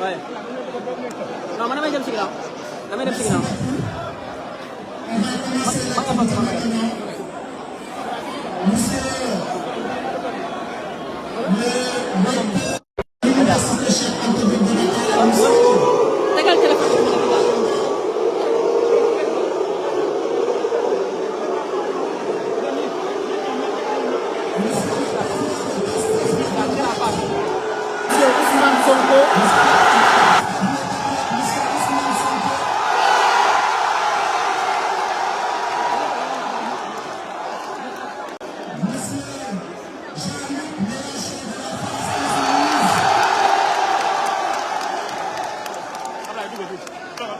Ouais. Non, man damay dem si ginnaaw. Damay dem si ginnaaw. Tegal téléphone bi. Ousmane Sonko.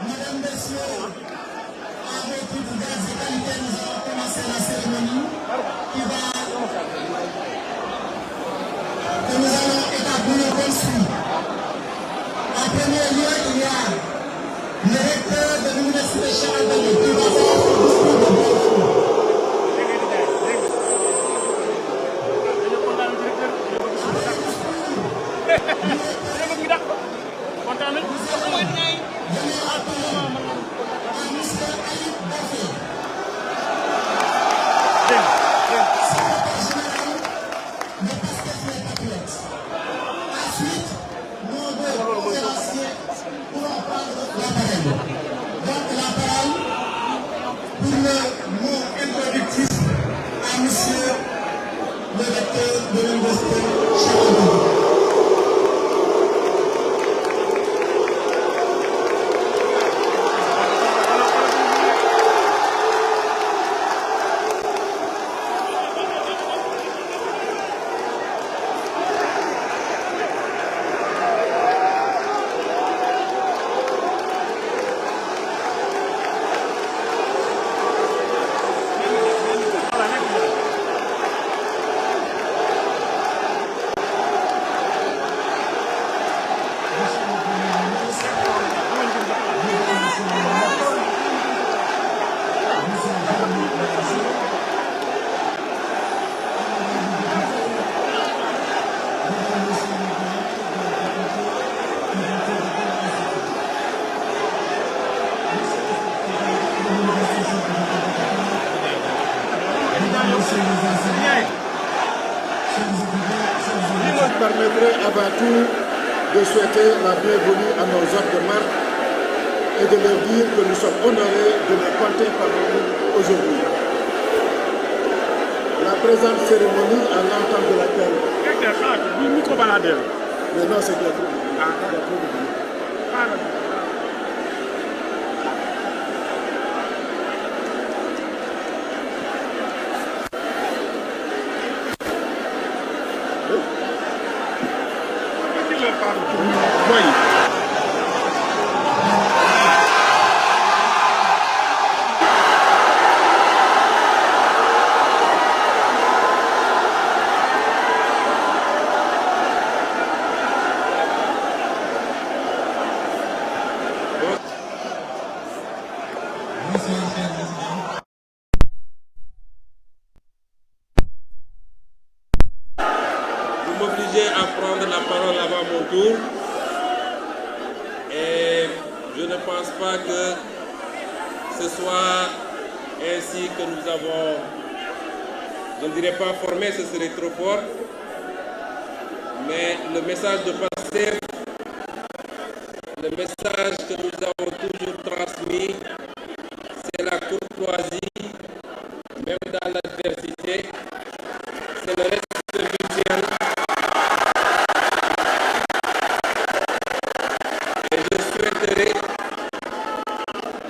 Mesdames, Messieurs, avec une grâce et qualité, nous allons commencer la cérémonie que nous allons établir comme suit. En premier lieu, il y a le recteur de l'Université Cheikh Anta Diop qui va faire son discours de bienvenue. Permettrait avant tout de souhaiter la bienvenue à nos hôtes de marque et de leur dire que nous sommes honorés de les compter parmi nous aujourd'hui. La présente cérémonie, à l'entente de laquelle... Mais non, c'est bien trop. Vous m'obligez à prendre la parole avant mon tour et je ne pense pas que ce soit ainsi que nous avons, je ne dirais pas formé, ce serait trop fort, mais le message de Pastef, le message que nous avons toujours transmis, c'est la courtoisie, même dans l'adversité, c'est le respect mutuel. Et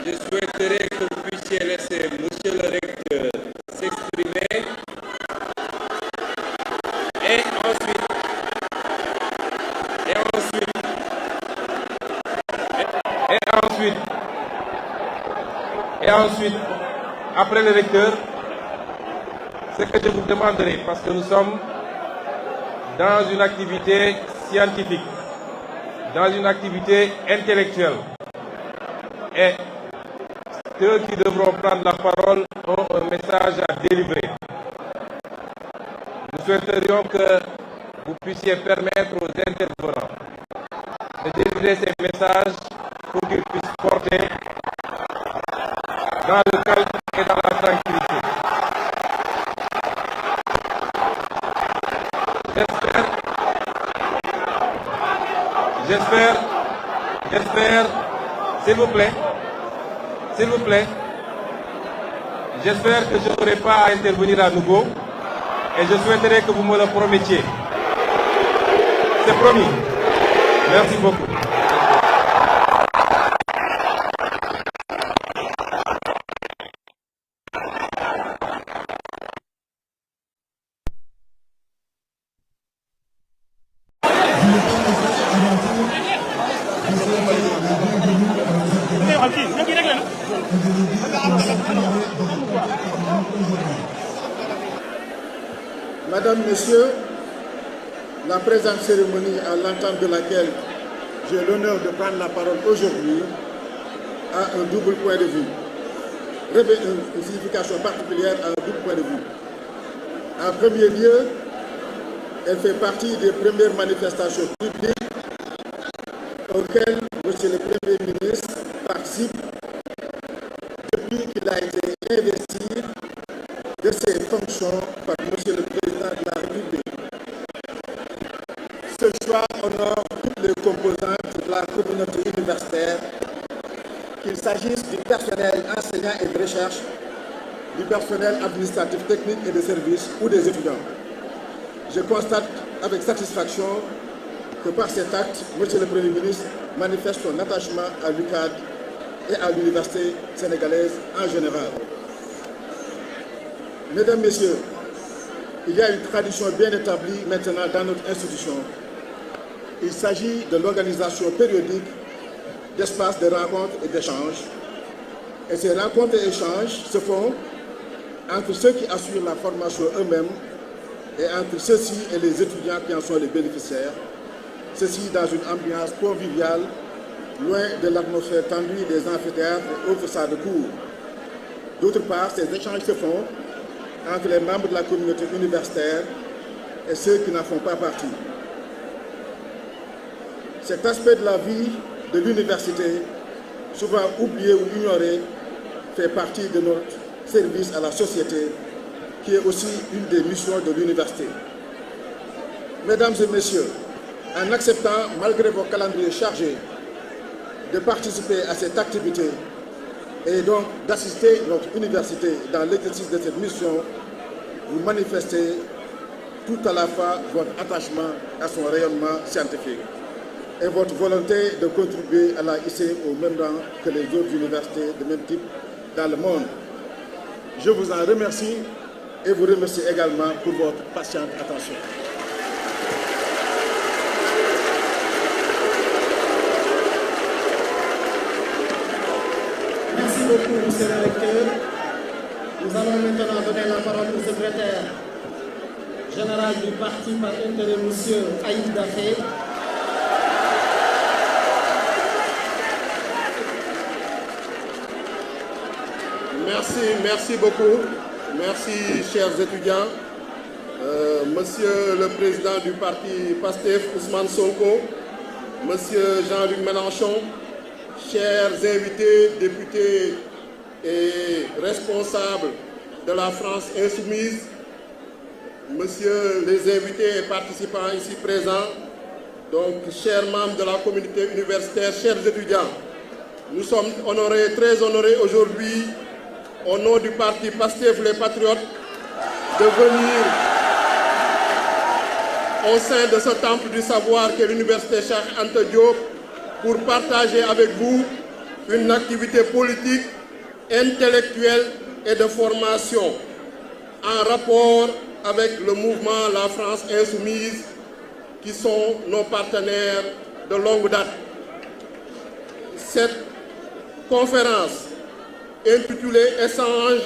je souhaiterais que vous puissiez laisser Monsieur le recteur s'exprimer. Et ensuite, après le recteur, ce que je vous demanderai, parce que nous sommes dans une activité scientifique, dans une activité intellectuelle, et ceux qui devront prendre la parole ont un message à délivrer. Nous souhaiterions que vous puissiez permettre aux intervenants de délivrer garder ces messages pour qu'ils puissent porter dans le calme et dans la tranquillité. J'espère, s'il vous plaît, j'espère que je n'aurai pas à intervenir à nouveau et je souhaiterais que vous me le promettiez. C'est promis. Merci beaucoup. Madame, Messieurs, la présente cérémonie à l'entame de laquelle j'ai l'honneur de prendre la parole aujourd'hui a un double point de vue, revêt une signification particulière à un double point de vue. En premier lieu, elle fait partie des premières manifestations publiques auxquelles M. le Premier ministre participe depuis qu'il a été investi de ses fonctions par M. le Président de la République. Ce choix honore toutes les composantes de la communauté universitaire, qu'il s'agisse du personnel enseignant et de recherche, du personnel administratif technique et de services ou des étudiants. Je constate avec satisfaction que par cet acte, M. le Premier ministre manifeste son attachement à l'UCAD et à l'université sénégalaise en général. Mesdames, Messieurs, il y a une tradition bien établie maintenant dans notre institution. Il s'agit de l'organisation périodique d'espaces de rencontres et d'échanges. Et ces rencontres et échanges se font entre ceux qui assurent la formation eux-mêmes et entre ceux-ci et les étudiants qui en sont les bénéficiaires. Ceci dans une ambiance conviviale, loin de l'atmosphère tendue des amphithéâtres et autres salles de cours. D'autre part, ces échanges se font entre les membres de la communauté universitaire et ceux qui n'en font pas partie. Cet aspect de la vie de l'université, souvent oublié ou ignoré, fait partie de notre service à la société, qui est aussi une des missions de l'université. Mesdames et messieurs, en acceptant, malgré vos calendriers chargés, de participer à cette activité et donc d'assister notre université dans l'exercice de cette mission, vous manifestez tout à la fois votre attachement à son rayonnement scientifique et votre volonté de contribuer à la hisser au même rang que les autres universités de même type dans le monde. Je vous en remercie et vous remercie également pour votre patiente attention. Merci beaucoup, monsieur le recteur. Nous allons maintenant donner la parole au secrétaire général du parti par intérim, monsieur Aïd Dafé. Merci beaucoup. Merci, chers étudiants. Monsieur le président du parti PASTEF, Ousmane Sonko, monsieur Jean-Luc Mélenchon, chers invités, députés et responsables de la France insoumise, messieurs les invités et participants ici présents, donc chers membres de la communauté universitaire, chers étudiants, nous sommes honorés, très honorés aujourd'hui, au nom du parti PASTEF les Patriotes, de venir au sein de ce temple du savoir qu'est l'université Cheikh Anta Diop pour partager avec vous une activité politique, intellectuelle et de formation en rapport avec le mouvement La France Insoumise qui sont nos partenaires de longue date. Cette conférence intitulée « Échange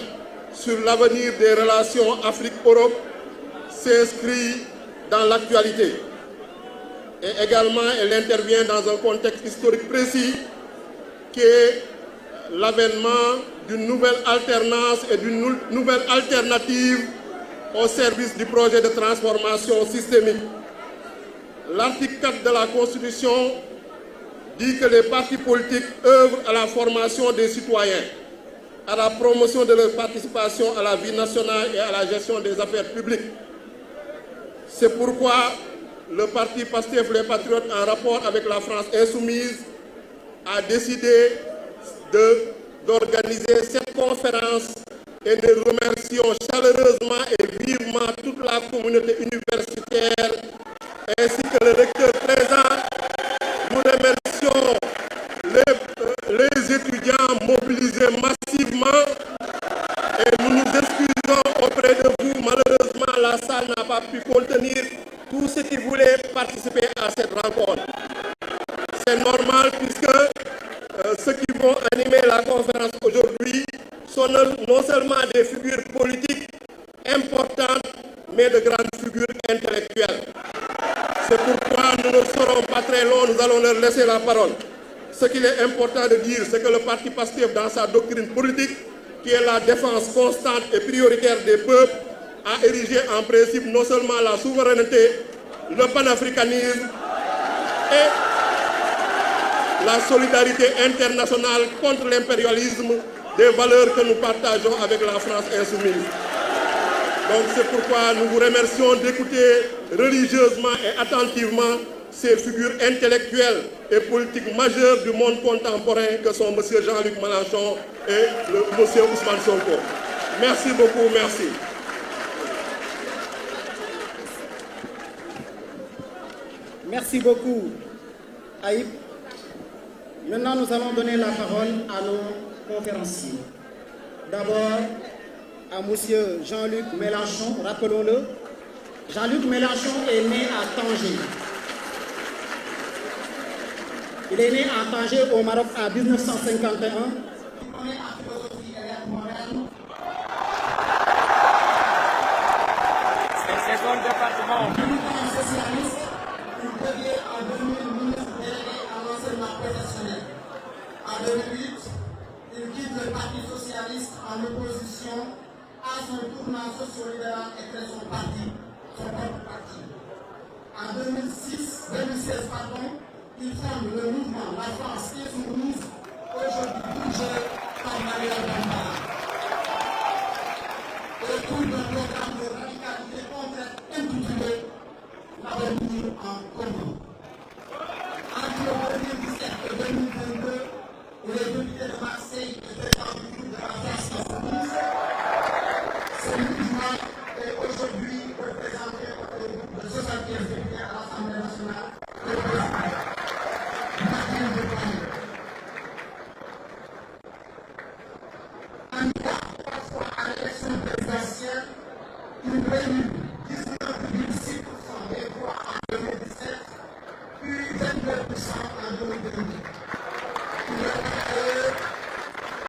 sur l'avenir des relations Afrique-Europe » s'inscrit dans l'actualité. Et également, elle intervient dans un contexte historique précis qui est l'avènement d'une nouvelle alternance et d'une nouvelle alternative au service du projet de transformation systémique. L'article 4 de la Constitution dit que les partis politiques œuvrent à la formation des citoyens, à la promotion de leur participation à la vie nationale et à la gestion des affaires publiques. C'est pourquoi le parti PASTEF Les Patriotes, en rapport avec la France Insoumise, a décidé d'organiser cette conférence et nous remercions chaleureusement et vivement toute la communauté universitaire ainsi que le recteur présent. Nous remercions les étudiants mobilisés massivement et nous nous excusons auprès de vous. Malheureusement, la salle n'a pas pu contenir tous ceux qui voulaient participer à cette rencontre. C'est normal puisque ceux qui vont animer la conférence aujourd'hui sont non seulement des figures politiques importantes, mais de grandes figures intellectuelles. C'est pourquoi nous ne serons pas très longs, nous allons leur laisser la parole. Ce qu'il est important de dire, c'est que le parti PASTEF, dans sa doctrine politique, qui est la défense constante et prioritaire des peuples, a érigé en principe non seulement la souveraineté, le panafricanisme et la solidarité internationale contre l'impérialisme, des valeurs que nous partageons avec la France Insoumise. Donc c'est pourquoi nous vous remercions d'écouter religieusement et attentivement ces figures intellectuelles et politiques majeures du monde contemporain que sont M. Jean-Luc Mélenchon et M. Ousmane Sonko. Merci beaucoup, merci. Merci beaucoup, Aïb. Maintenant, nous allons donner la parole à nos conférenciers. D'abord, à M. Jean-Luc Mélenchon, rappelons-le. Jean-Luc Mélenchon est né à Tanger. Il est né à Tanger au Maroc en 1951. C'est son département. Il devient en 2000 ministre délégué à l'enseignement professionnel. En 2008, il quitte le Parti socialiste en opposition à son tournant socio-libéral et crée son parti, son propre parti. En 2016, il fonde le mouvement La France Insoumise, aujourd'hui dirigé par Manuel Bompard. Autour d'un programme de radicalité concrète intitulé L'avenir en commun. Entre 2017 et 2022, il est député de Marseille et président du groupe de la France Insoumise. Ce mouvement est aujourd'hui représenté par le groupe de 75 députés à l'Assemblée nationale et le président Martin Bourgogne. Candidat 3 fois à l'élection présidentielle, il réunit 19,6% des voix en 2017, puis 22% en 2022.